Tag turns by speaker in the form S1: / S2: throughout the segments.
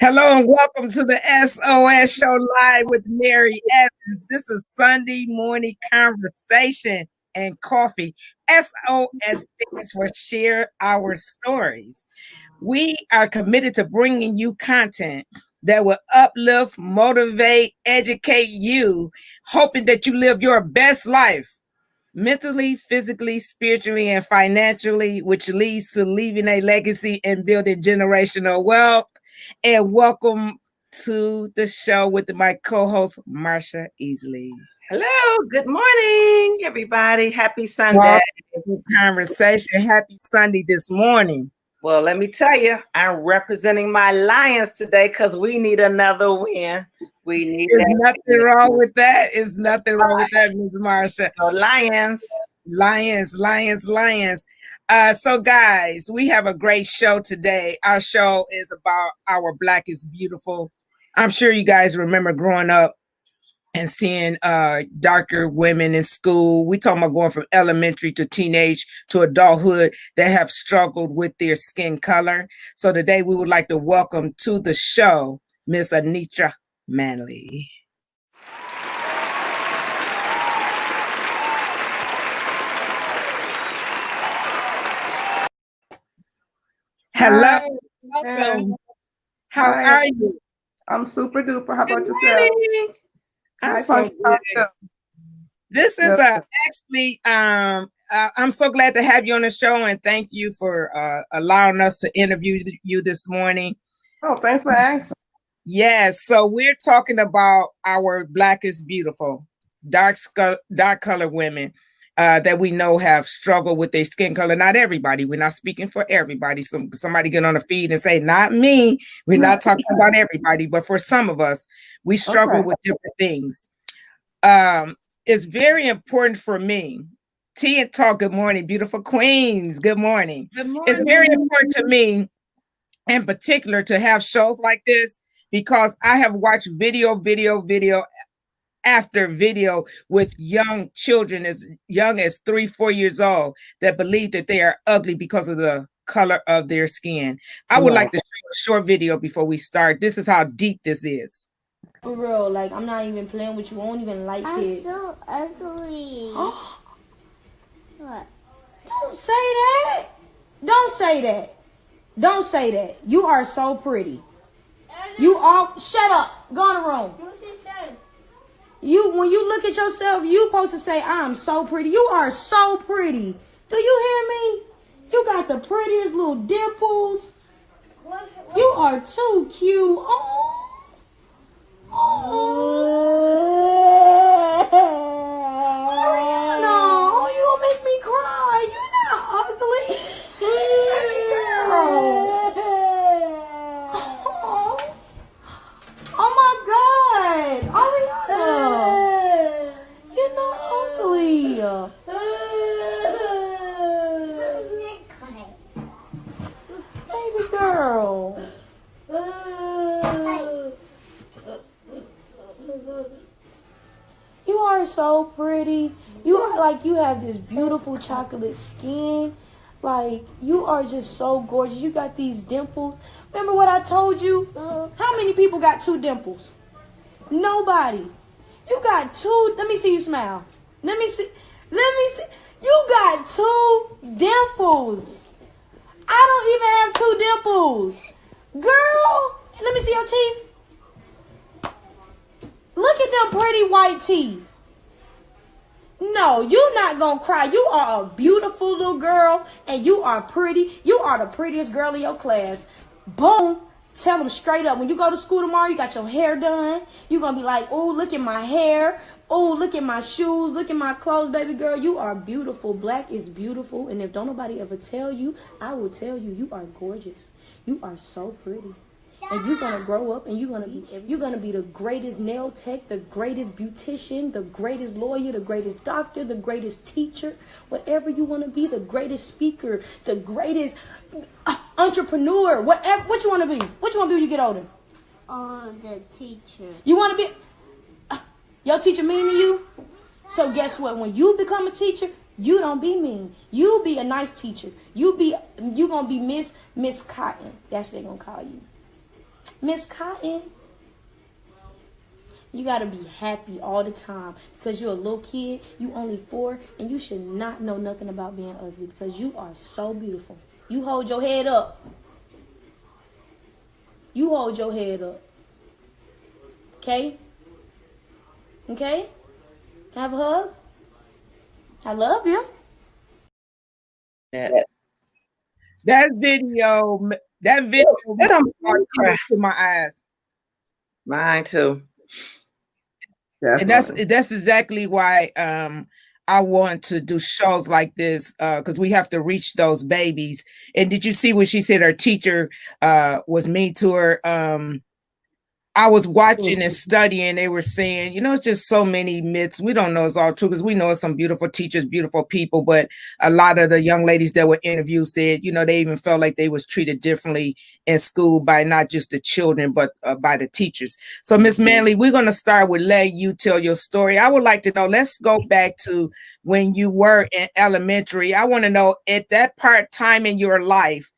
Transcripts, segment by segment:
S1: Hello and welcome to the SOS Show Live with Mary Evans. This is Sunday morning conversation and coffee. SOS stands for Share Our Stories. We are committed to bringing you content that will uplift, motivate, educate you, hoping that you live your best life mentally, physically, spiritually, and financially, which leads to leaving a legacy and building generational wealth. And welcome to the show with my co-host, Marsha Easley.
S2: Hello, good morning, everybody. Happy Sunday.
S1: Welcome to conversation. Happy Sunday this morning.
S2: Well, let me tell you, I'm representing my Lions today because we need another win. We need
S1: There's nothing wrong with that. There's nothing wrong with that, Ms. Marsha.
S2: So Lions.
S1: Lions. So guys, we have a great show today. Our show is about our Black is Beautiful. I'm sure you guys remember growing up and seeing darker women in school. We talking about going from elementary to teenage to adulthood that have struggled with their skin color. So today we would like to welcome to the show Miss Anedria Manley. Hello, welcome. How are you?
S3: I'm super duper. How about yourself?
S1: I'm so good. This is actually I'm so glad to have you on the show, and thank you for allowing us to interview you this morning.
S3: Oh, thanks for asking.
S1: Yes, so we're talking about our Black is Beautiful, dark color women that we know have struggled with their skin color. Not everybody. We're not speaking for everybody. Somebody get on the feed and say, not me. We're not talking about everybody, but for some of us, we struggle with different things. It's very important for me. Tea and Talk, good morning, beautiful queens. Good morning.
S2: Good morning.
S1: It's very important to me, in particular, to have shows like this because I have watched video after video with young children as young as 3-4 years old that believe that they are ugly because of the color of their skin. I would like to show a short video before we start. This is how deep this is.
S4: For real, like I'm not even playing with you. I don't even like kids.
S5: I'm so ugly. What?
S4: Don't say that. Don't say that. Don't say that. You are so pretty. You all shut up. Go in the room. When you look at yourself, you supposed to say, I'm so pretty. You are so pretty. Do you hear me? You got the prettiest little dimples. You are too cute. No, you gonna make me cry. You're not ugly. Baby girl. Oh my God. Ariana. You're not ugly. Baby girl. You are so pretty. You are like you have this beautiful chocolate skin. Like you are just so gorgeous. You got these dimples. Remember what I told you? How many people got 2 dimples? Nobody. You got 2. Let me see you smile. Let me see. You got 2 dimples. I don't even have 2 dimples. Girl, let me see your teeth. Look at them pretty white teeth. No, you're not going to cry. You are a beautiful little girl, and you are pretty. You are the prettiest girl in your class. Boom. Tell them straight up. When you go to school tomorrow, you got your hair done. You're going to be like, oh, look at my hair. Oh, look at my shoes. Look at my clothes, baby girl. You are beautiful. Black is beautiful. And if don't nobody ever tell you, I will tell you, you are gorgeous. You are so pretty. And you're gonna grow up and you're gonna be the greatest nail tech, the greatest beautician, the greatest lawyer, the greatest doctor, the greatest teacher, whatever you wanna be, the greatest speaker, the greatest entrepreneur, whatever. What you wanna be? What you wanna be when you get older?
S5: The teacher.
S4: You wanna be? Your teacher mean to you? So guess what? When you become a teacher, you don't be mean. You be a nice teacher. You gonna be Miss Cotton. That's what they gonna call you. Miss Cotton, you gotta be happy all the time because you're a little kid. You only 4, and you should not know nothing about being ugly because you are so beautiful. You hold your head up. You hold your head up. Okay? Okay? Have a hug. I love you.
S1: That video
S2: It
S1: brought tears to my eyes.
S2: Mine too.
S1: And
S3: Definitely.
S1: that's exactly why I want to do shows like this because we have to reach those babies. And did you see what she said? Her teacher was mean to her. I was watching and studying. They were saying, it's just so many myths. We don't know it's all true because we know it's some beautiful teachers, beautiful people. But a lot of the young ladies that were interviewed said, they even felt like they was treated differently in school by not just the children, but by the teachers. So, Miss Manley, we're going to start with letting you tell your story. I would like to know, let's go back to when you were in elementary. I want to know at that time in your life,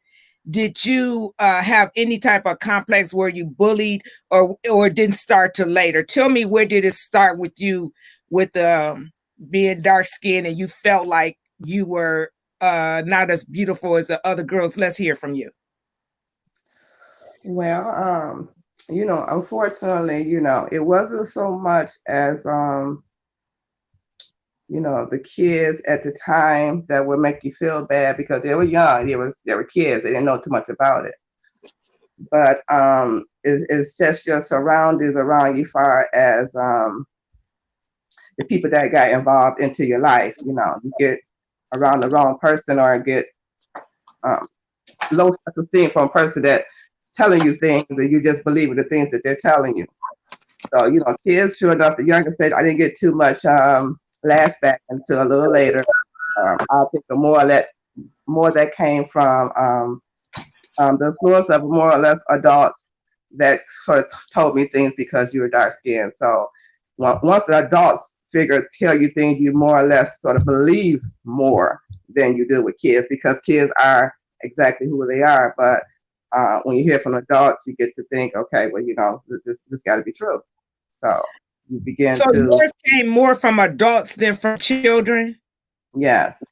S1: did you have any type of complex where you bullied or it didn't start till later? Tell me, where did it start with you with being dark skinned and you felt like you were not as beautiful as the other girls? Let's hear from you.
S3: Well, unfortunately, it wasn't so much as the kids at the time that would make you feel bad because they were young. They were kids. They didn't know too much about it. But it's just your surroundings around you, far as the people that got involved into your life. You get around the wrong person or get low self-esteem from a person that's telling you things and you just believe the things that they're telling you. So, kids, sure enough, the younger stage, I didn't get too much flashback until a little later. I think the more that came from the influence of more or less adults that sort of told me things because you were dark skinned. So once the adults tell you things, you more or less sort of believe more than you do with kids because kids are exactly who they are. But when you hear from adults, you get to think, okay, well, this got to be true. So you begin
S1: So yours came more from adults than from children?
S3: Yes.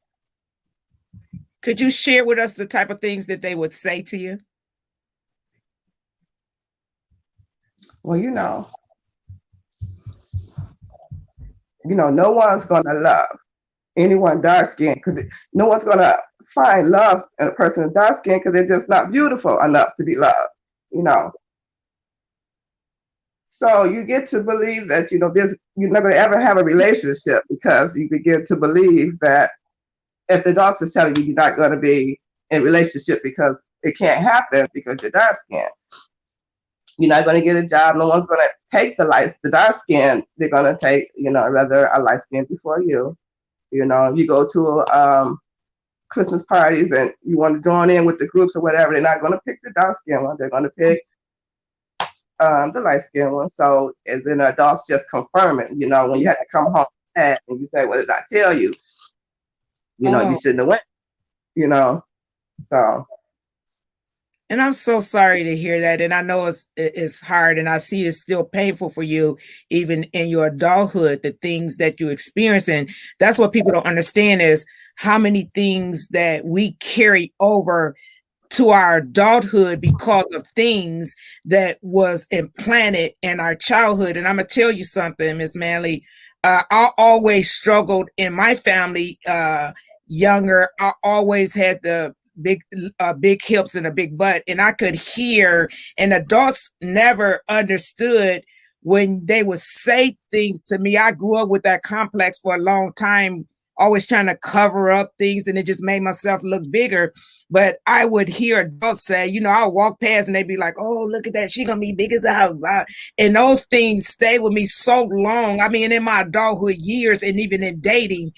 S1: Could you share with us the type of things that they would say to you?
S3: Well, no one's going to love anyone dark skinned because no one's going to find love in a person dark skinned because they're just not beautiful enough to be loved, So you get to believe that, you're not going to ever have a relationship because you begin to believe that if the doctor's telling you you're not going to be in a relationship because it can't happen because you're dark skinned. You're not going to get a job. No one's going to take the dark skin. They're going to take, rather a light skin before you. If you go to Christmas parties and you want to join in with the groups or whatever, they're not going to pick the dark skin one. They're going to pick the light skin one. So, and then adults just confirm it. When you have to come home and you say, "What did I tell you?" You shouldn't have went. So.
S1: And I'm so sorry to hear that. And I know it's hard, and I see it's still painful for you, even in your adulthood, the things that you experience. And that's what people don't understand is how many things that we carry over to our adulthood because of things that was implanted in our childhood. And I'm going to tell you something, Ms. Manley. I always struggled in my family younger. I always had the big hips and a big butt, and I could hear, and adults never understood when they would say things to me. I grew up with that complex for a long time, always trying to cover up things, and it just made myself look bigger. But I would hear adults say, I'll walk past and they'd be like, "Oh, look at that, she gonna be big as a house." And those things stay with me so long. I mean, in my adulthood years and even in dating,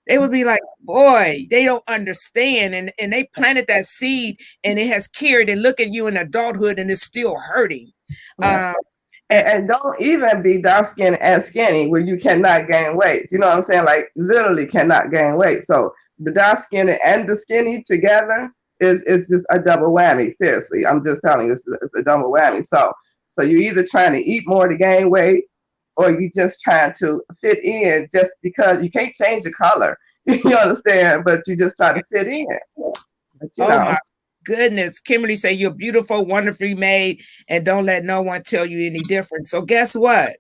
S1: they would be like, "Boy, they don't understand." And they planted that seed and it has carried, and look at you in adulthood and it's still hurting.
S3: Yeah. And don't even be dark skinned and skinny where you cannot gain weight. You know what I'm saying? Like literally cannot gain weight. So the dark skinned and the skinny together, is just a double whammy. Seriously, I'm just telling you, it's a double whammy. So you're either trying to eat more to gain weight, or you just trying to fit in just because you can't change the color. You understand? But you just try to fit in. But, you know.
S1: My goodness. Kimberly say you're beautiful, wonderfully made, and don't let no one tell you any different. So guess what?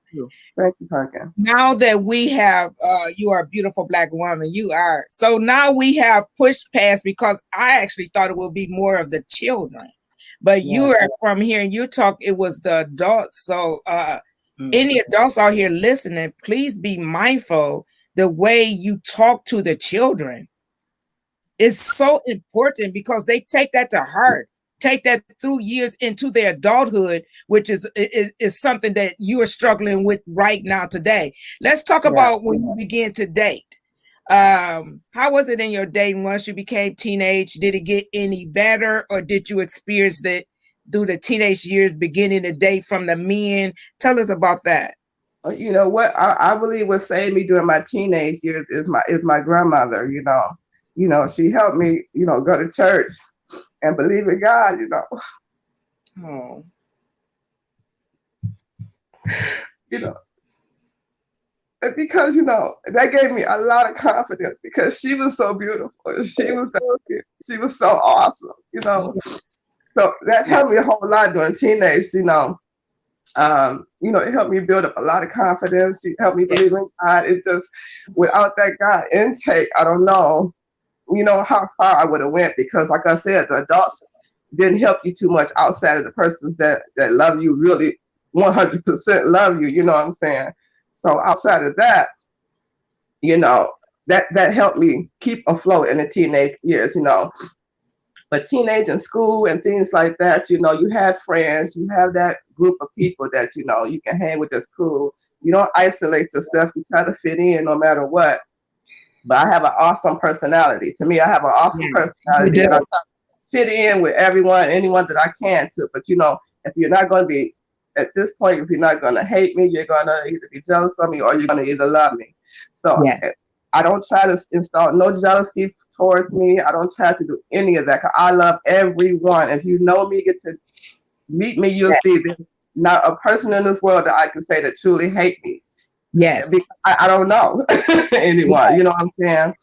S3: Thank you, Pumpkin.
S1: Now that we have, you are a beautiful Black woman. You are. So now we have pushed past, because I actually thought it would be more of the children. But you are from here and you talk, it was the adults. So any adults out here listening, please be mindful the way you talk to the children. It's so important, because they take that to heart, take that through years into their adulthood, which is something that you are struggling with right now today. Let's talk about when you began to date. How was it in your dating once you became teenage? Did it get any better, or did you experience that through the teenage years, beginning to date from the men? Tell us about that.
S3: You know what I believe what saved me during my teenage years is my grandmother. You know, she helped me, go to church and believe in God.
S1: Oh.
S3: Because that gave me a lot of confidence, because she was so beautiful. She was so awesome. So that helped me a whole lot during teenage. It helped me build up a lot of confidence. It helped me believe in God. It just, without that God intake, I don't know, how far I would have went, because like I said, the adults didn't help you too much outside of the persons that love you, really 100% love you. You know what I'm saying? So outside of that, that helped me keep afloat in the teenage years, But teenage and school and things like that, you had friends, you have that group of people that, you can hang with. That's cool. You don't isolate yourself. You try to fit in no matter what. But I have an awesome personality. To me, I have an awesome personality. And I try to fit in with anyone that I can to. But, if you're not going to be, at this point, if you're not going to hate me, you're going to either be jealous of me, or you're going to either love me. So I don't try to install no jealousy towards me. I don't try to do any of that, because I love everyone. If you know me, get to meet me, you'll see there's not a person in this world that I can say that truly hate me.
S1: Yes.
S3: Because I don't know anyone. You know what I'm saying?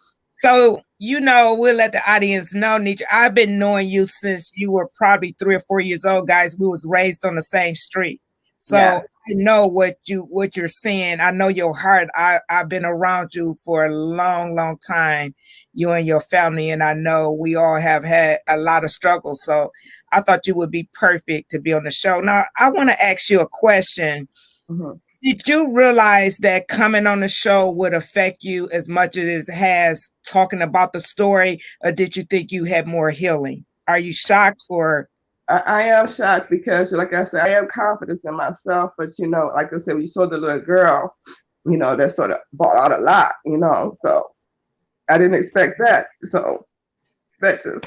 S1: So, we'll let the audience know, Anedria, I've been knowing you since you were probably 3 or 4 years old, guys. We was raised on the same street. So I know what you're saying. I know your heart. I've been around you for a long, long time, you and your family, and I know we all have had a lot of struggles. So I thought you would be perfect to be on the show. Now, I want to ask you a question. Mm-hmm. Did you realize that coming on the show would affect you as much as it has talking about the story, or did you think you had more healing? Are you shocked, or?
S3: I am shocked, because, like I said, I have confidence in myself. But, like I said, we saw the little girl, that sort of brought out a lot, So I didn't expect that. So that just,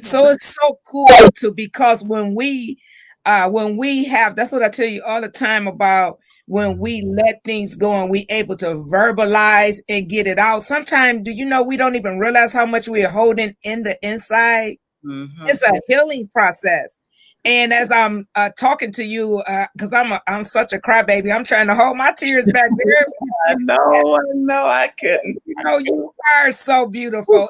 S1: So it's so cool too, because when we have, that's what I tell you all the time about, when we let things go and we able to verbalize and get it out. Sometimes, we don't even realize how much we're holding in the inside. Mm-hmm. It's a healing process. And as I'm talking to you, because I'm such a crybaby, I'm trying to hold my tears back there.
S2: I know, I couldn't.
S1: You are so beautiful.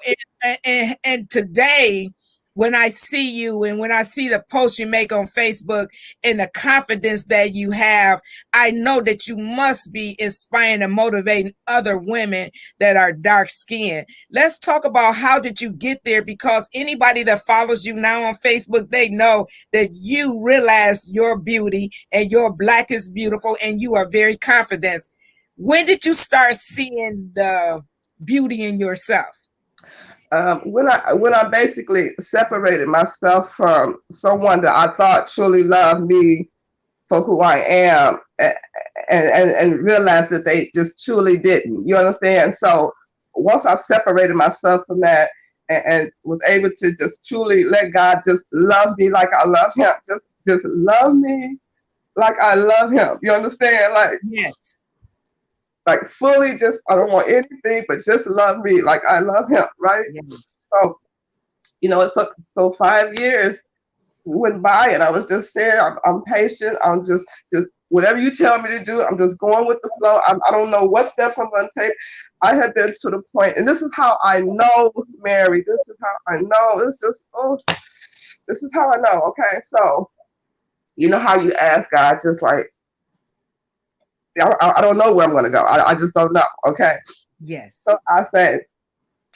S1: And today, when I see you and when I see the posts you make on Facebook and the confidence that you have, I know that you must be inspiring and motivating other women that are dark skinned. Let's talk about, how did you get there? Because anybody that follows you now on Facebook, they know that you realize your beauty and your Black is beautiful and you are very confident. When did you start seeing the beauty in yourself?
S3: When I basically separated myself from someone that I thought truly loved me for who I am, and realized that they just truly didn't. You understand? So once I separated myself from that, and was able to just truly let God just love me like I love Him, just love me like I love Him. You understand? Like,
S1: yes.
S3: Like, fully, just, I don't want anything but just love me like I love Him, right? Yes. So it took, so 5 years went by, and I was just saying, I'm patient. I'm just whatever you tell me to do, I'm just going with the flow. I don't know what steps I'm going to take. I have been to the point, and this is how I know, Mary. This is how I know. This is how I know. Okay, so you know how you ask God, just like I don't know where I'm going to go. I just don't know. Okay.
S1: Yes.
S3: So I said,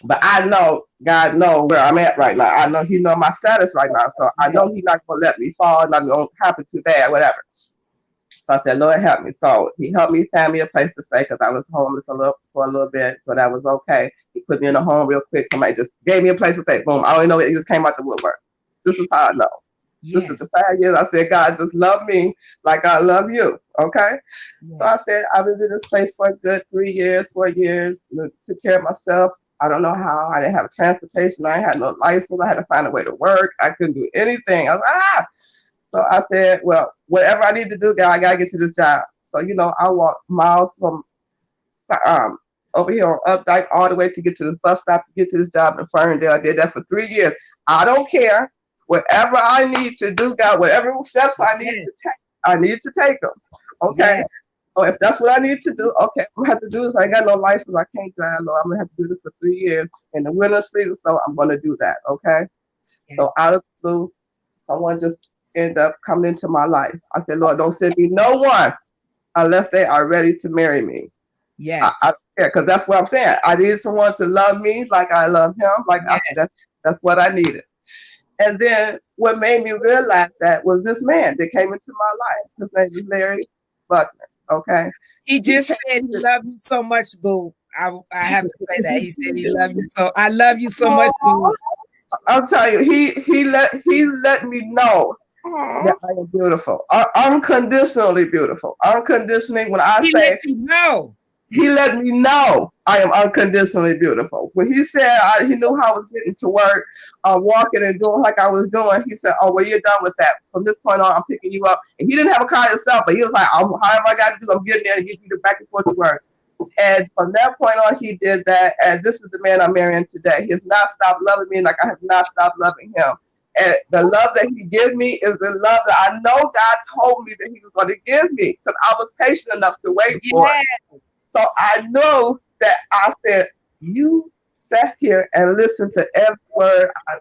S3: but I know God knows where I'm at right now. I know He knows my status right now. So I know He's not going to let me fall. Not going to happen too bad, whatever. So I said, Lord, help me. So He helped me find me a place to stay because I was homeless for a little bit. So that was okay. He put me in a home real quick. Somebody just gave me a place to stay. Boom. I don't know. It just came out the woodwork. This is how I know. Yes. This is the 5 years. I said, God, just love me like I love you. Okay. Yes. So I said, I've been in this place for a good 3 years, 4 years, took care of myself. I don't know how. I didn't have transportation. I had no license. I had to find a way to work. I couldn't do anything. I was like, So I said, well, whatever I need to do, God, I got to get to this job. So, I walked miles from over here on Updike all the way to get to this bus stop to get to this job in Ferndale. I did that for 3 years. I don't care. Whatever I need to do, God, whatever steps I need to take, I need to take them. Okay. Yes. So if that's what I need to do, okay, I'm going to have to do this. I ain't got no license. I can't drive, Lord. I'm going to have to do this for 3 years in the winter season. So I'm going to do that. Okay. Yes. So out of the blue, someone just ended up coming into my life. I said, Lord, don't send me no one unless they are ready to marry me.
S1: Yes.
S3: I don't care, because that's what I'm saying. I needed someone to love me like I love him. Like yes. That's what I needed. And then what made me realize that was this man that came into my life. His name is Larry Buckner. Okay.
S1: He just said he loved you so much, boo. I have to say that. He said he loved you so. I love you so much, boo.
S3: I'll tell you, he let me know that I am beautiful. Unconditionally beautiful. Unconditionally, when I say
S1: let you know.
S3: He let me know I am unconditionally beautiful. When he said he knew how I was getting to work, walking and doing like I was doing, he said, oh, well, you're done with that. From this point on, I'm picking you up. And he didn't have a car himself, but he was like, however I got to do, I'm getting there and getting you back and forth to work. And from that point on, he did that. And this is the man I'm marrying today. He has not stopped loving me like I have not stopped loving him. And the love that he gives me is the love that I know God told me that he was going to give me, because I was patient enough to wait for it. So I know that I said, you sat here and listened to every word I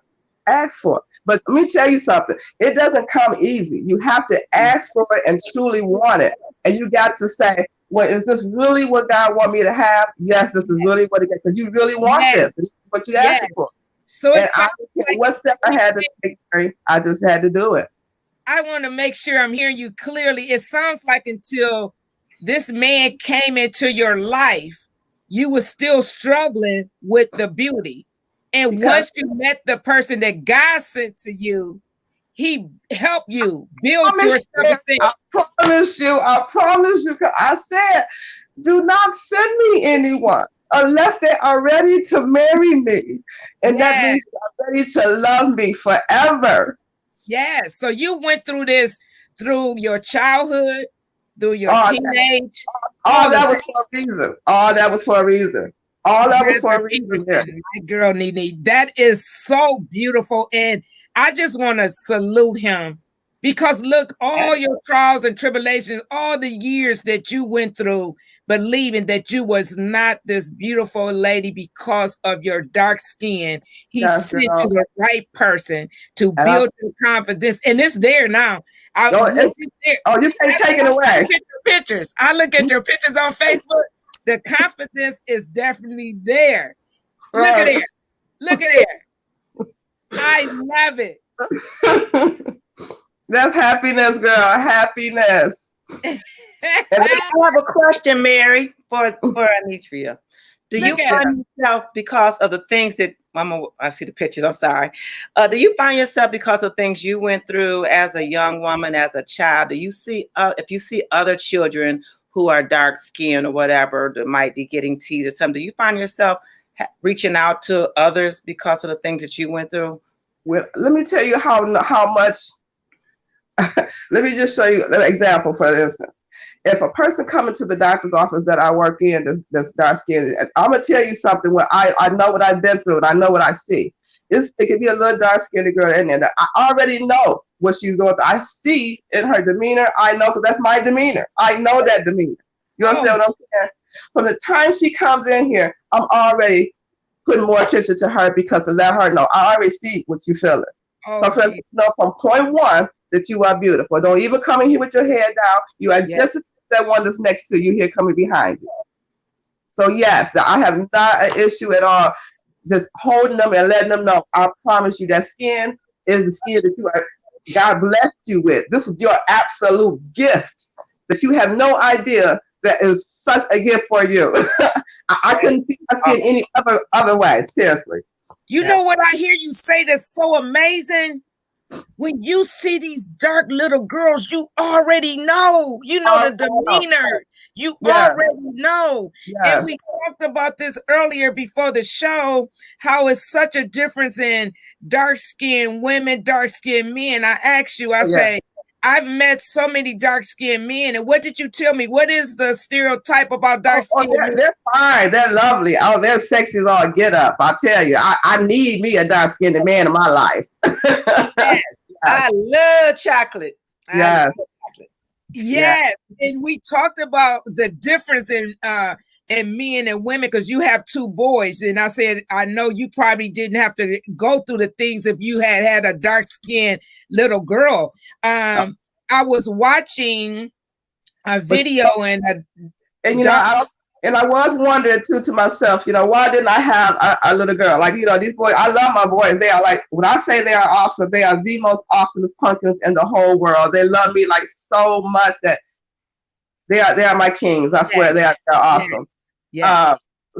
S3: asked for. But let me tell you something. It doesn't come easy. You have to ask for it and truly want it. And you got to say, well, is this really what God wants me to have? Yes, this is really what it is. Because you really want this. This is what you asked for. So and I don't care what step I had to take, I just had to do it.
S1: I want to make sure I'm hearing you clearly. It sounds like until this man came into your life, you were still struggling with the beauty. And once you met the person that God sent to you, he helped you build your everything.
S3: I promise you, because I said, do not send me anyone unless they are ready to marry me. And that means they're ready to love me forever.
S1: Yes. So you went through this through your childhood, through your teenage.
S3: All that was for a reason. All that was for a reason. All that was for a reason.
S1: My girl, Nene, that is so beautiful. And I just want to salute him, because look, all your trials and tribulations, all the years that you went through, believing that you was not this beautiful lady because of your dark skin. He sent you the right person to build your confidence. And it's there now.
S3: You can't take it away.
S1: I look at your pictures. I look at your pictures on Facebook. The confidence is definitely there. Look at it. Look at it. I love it.
S3: That's happiness, girl. Happiness.
S2: And I have a question, Mary, for Anedria. Do you find yourself, because of the things that I see the pictures, I'm sorry. Do you find yourself, because of things you went through as a young woman, as a child, do you see, if you see other children who are dark skinned or whatever that might be getting teased or something, do you find yourself reaching out to others because of the things that you went through?
S3: Well, let me tell you how much. Let me just show you an example, for instance. If a person coming to the doctor's office that I work in that's dark skinned, I'm gonna tell you something where I know what I've been through and I know what I see. it could be a little dark skinned girl in there that I already know what she's going through. I see in her demeanor. I know because that's my demeanor. I know that demeanor. You understand what I'm saying? From the time she comes in here, I'm already putting more attention to her because to let her know I already see what you're feeling. So for you know from point one that you are beautiful. Don't even come in here with your head down. You are just that one that's next to you here coming behind you. So yes, I have not an issue at all. Just holding them and letting them know. I promise you that skin is the skin that you are. God blessed you with. This is your absolute gift that you have no idea that is such a gift for you. I couldn't see my skin any other way. Seriously.
S1: You know what I hear you say that's so amazing? When you see these dark little girls, you already know. You know the demeanor. You already know. And we talked about this earlier before the show, how it's such a difference in dark-skinned women, dark-skinned men. I asked you, I say, I've met so many dark-skinned men. And what did you tell me? What is the stereotype about dark-skinned men?
S3: They're fine. They're lovely. Oh, they're sexy as all get up. I tell you, I need me a dark-skinned man in my life.
S2: I love chocolate.
S1: Yes. And we talked about the difference in men and women because you have two boys. And I said, I know you probably didn't have to go through the things if you had a dark-skinned little girl. I was watching a video and
S3: you know, I was wondering too to myself, you know, why didn't I have a little girl? Like, you know, these boys, I love my boys. They are like, when I say they are awesome, they are the most awesomest pumpkins in the whole world. They love me like so much that they are my kings. I swear they're awesome.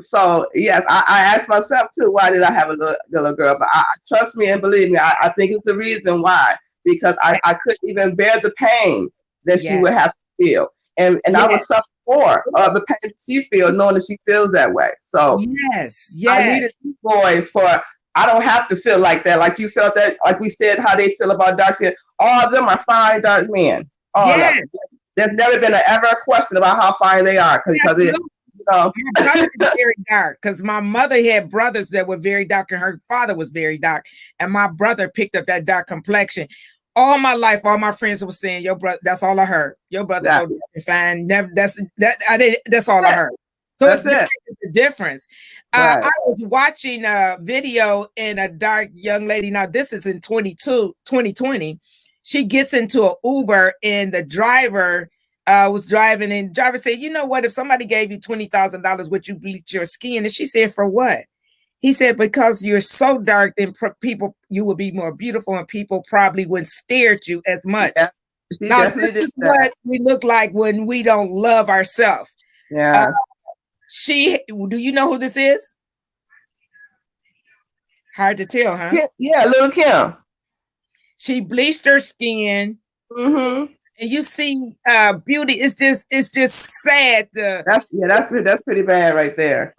S3: So yes, I asked myself too, why did I have a little girl? But I trust me and believe me, I think it's the reason why, because I couldn't even bear the pain that she would have to feel. And I was suffering more of the pain she feels, knowing that she feels that way. So I needed these boys I don't have to feel like that. Like you felt that, like we said, how they feel about dark skin. All of them are fine dark men. All of them. There's never been ever a question about how fine they are because it. My
S1: brother is very dark because my mother had brothers that were very dark and her father was very dark, and my brother picked up that dark complexion. All my life, all my friends were saying, "Your brother." That's all I heard. Your brother's so fine. Never. That's all I heard. So it's the difference. I was watching a video and a dark young lady. Now this is in 2020. She gets into an Uber and the driver was driving and the driver said, "You know what? If somebody gave you $20,000, would you bleach your skin?" And she said, "For what?" He said, "Because you're so dark, then people, you would be more beautiful and people probably wouldn't stare at you as much." Now, this is what we look like when we don't love ourselves. Do you know who this is? Hard to tell, huh?
S3: Yeah, Little Kim.
S1: She bleached her skin. And you see beauty. It's just sad.
S3: That's pretty bad right there.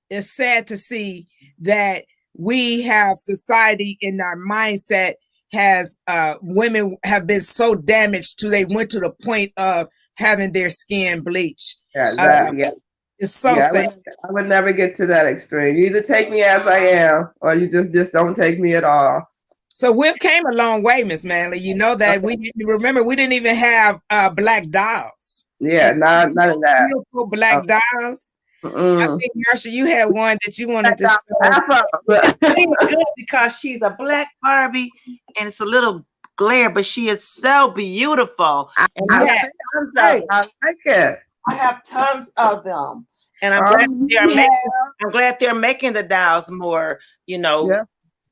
S1: It's sad to see that we have society in our mindset has women have been so damaged to they went to the point of having their skin bleached. It's so sad.
S3: I would never get to that extreme. You either take me as I am or you just don't take me at all.
S1: So we've came a long way, Miss Manley. You know that we didn't even have black dolls.
S3: Yeah, none of that.
S1: Beautiful black dolls. I think Marsha, you had one that you wanted to
S2: show. Good because she's a black Barbie and it's a little glare, but she is so beautiful.
S3: I like it.
S2: I have tons of them, and I'm glad they're making the dolls more,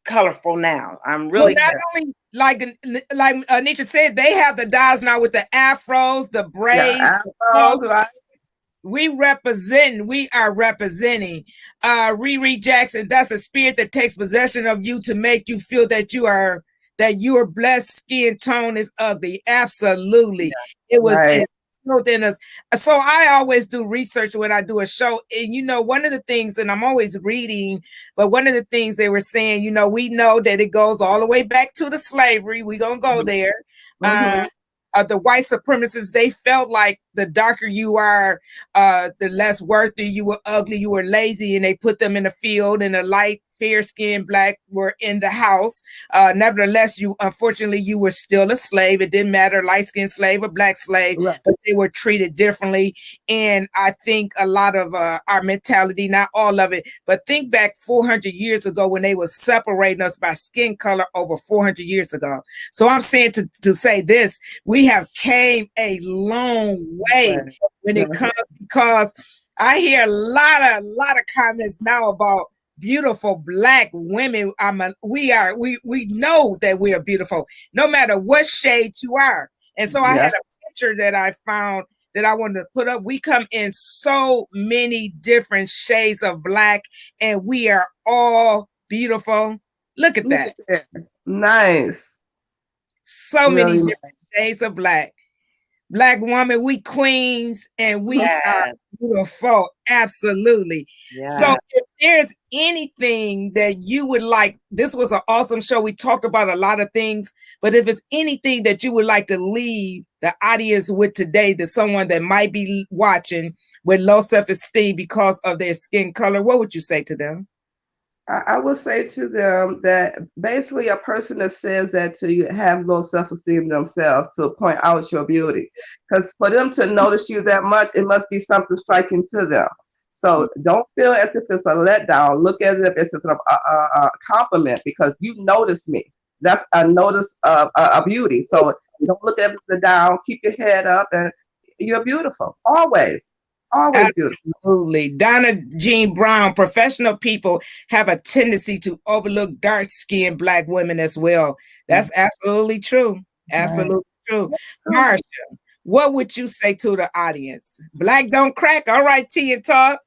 S2: colorful now. I'm really
S1: not only like Anedria said, they have the dolls now with the afros, the braids.
S3: Right.
S1: We are representing. Riri Jackson, that's a spirit that takes possession of you to make you feel that your blessed skin tone is ugly. Absolutely. It was within us. So I always do research when I do a show. And one of the things, and I'm always reading, but one of the things they were saying, we know that it goes all the way back to the slavery. We're gonna go there. The white supremacists, they felt like the darker you are, the less worthy, you were ugly, you were lazy, and they put them in the field, and the light fair-skinned Black were in the house. Nevertheless, unfortunately, you were still a slave. It didn't matter, light-skinned slave or Black slave,
S3: Right.
S1: but they were treated differently. And I think a lot of our mentality, not all of it, but think back 400 years ago when they were separating us by skin color over 400 years ago. So I'm saying to say this, we have came a long way when it comes, because I hear a lot of comments now about beautiful Black women. We know that we are beautiful, no matter what shade you are. And so I had a picture that I found that I wanted to put up. We come in so many different shades of Black, and we are all beautiful. Look at that.
S3: Nice.
S1: So many different shades of Black. Black woman, we queens, and we are beautiful. Absolutely. So if there's anything that you would like, this was an awesome show. We talked about a lot of things, but if it's anything that you would like to leave the audience with today, that someone that might be watching with low self-esteem because of their skin color, what would you say to them?
S3: I would say to them that basically a person that says that to you have low self-esteem themselves to point out your beauty. Because for them to notice you that much, it must be something striking to them. So don't feel as if it's a letdown. Look as if it's a compliment, because you noticed me. That's a notice of a beauty. So don't look at the down. Keep your head up, and you're beautiful. Always. Always beautiful.
S1: Absolutely. Donna Jean Brown, professional people have a tendency to overlook dark-skinned Black women as well. That's absolutely true. Absolutely true. Marsha, what would you say to the audience? Black don't crack. All right, T and talk.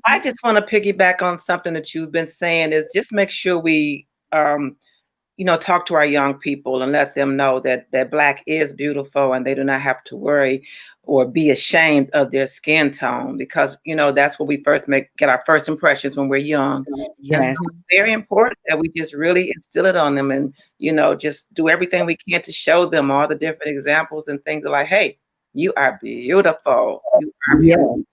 S2: I just want to piggyback on something that you've been saying, is just make sure we talk to our young people and let them know that Black is beautiful, and they do not have to worry or be ashamed of their skin tone, because that's where we first get our first impressions when we're young.
S1: Yes.
S2: And so it's very important that we just really instill it on them, and just do everything we can to show them all the different examples and things like, hey, you are beautiful. You are beautiful.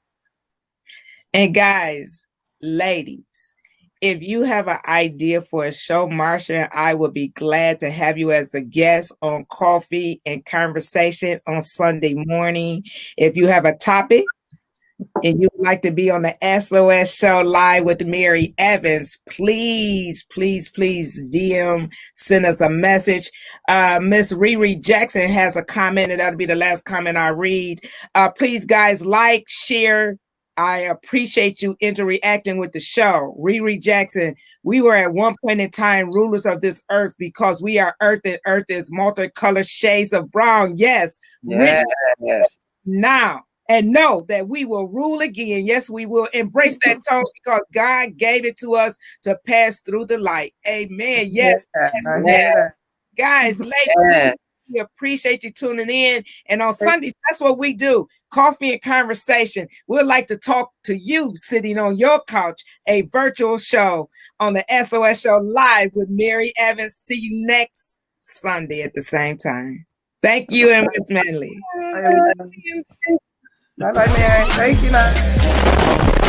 S1: And guys, ladies, if you have an idea for a show, Marsha and I will be glad to have you as a guest on Coffee and Conversation on Sunday morning. If you have a topic and you would like to be on the SOS show live with Mary Evans, please DM, send us a message. Miss Riri Jackson has a comment, and that'll be the last comment I read. Please, guys, like, share. I appreciate you interacting with the show. Riri Jackson, we were at one point in time rulers of this earth because we are earth, and earth is multicolored shades of brown. Yes.
S2: Yes.
S1: Now, and know that we will rule again. Yes, we will embrace that tone because God gave it to us to pass through the light. Amen. Yes. Guys, ladies, we appreciate you tuning in. And on Sundays, that's what we do. Coffee and Conversation. We'd like to talk to you sitting on your couch, a virtual show on the SOS show live with Mary Evans. See you next Sunday at the same time. Thank you, and Miss Manley.
S3: Bye-bye, Mary. Thank you.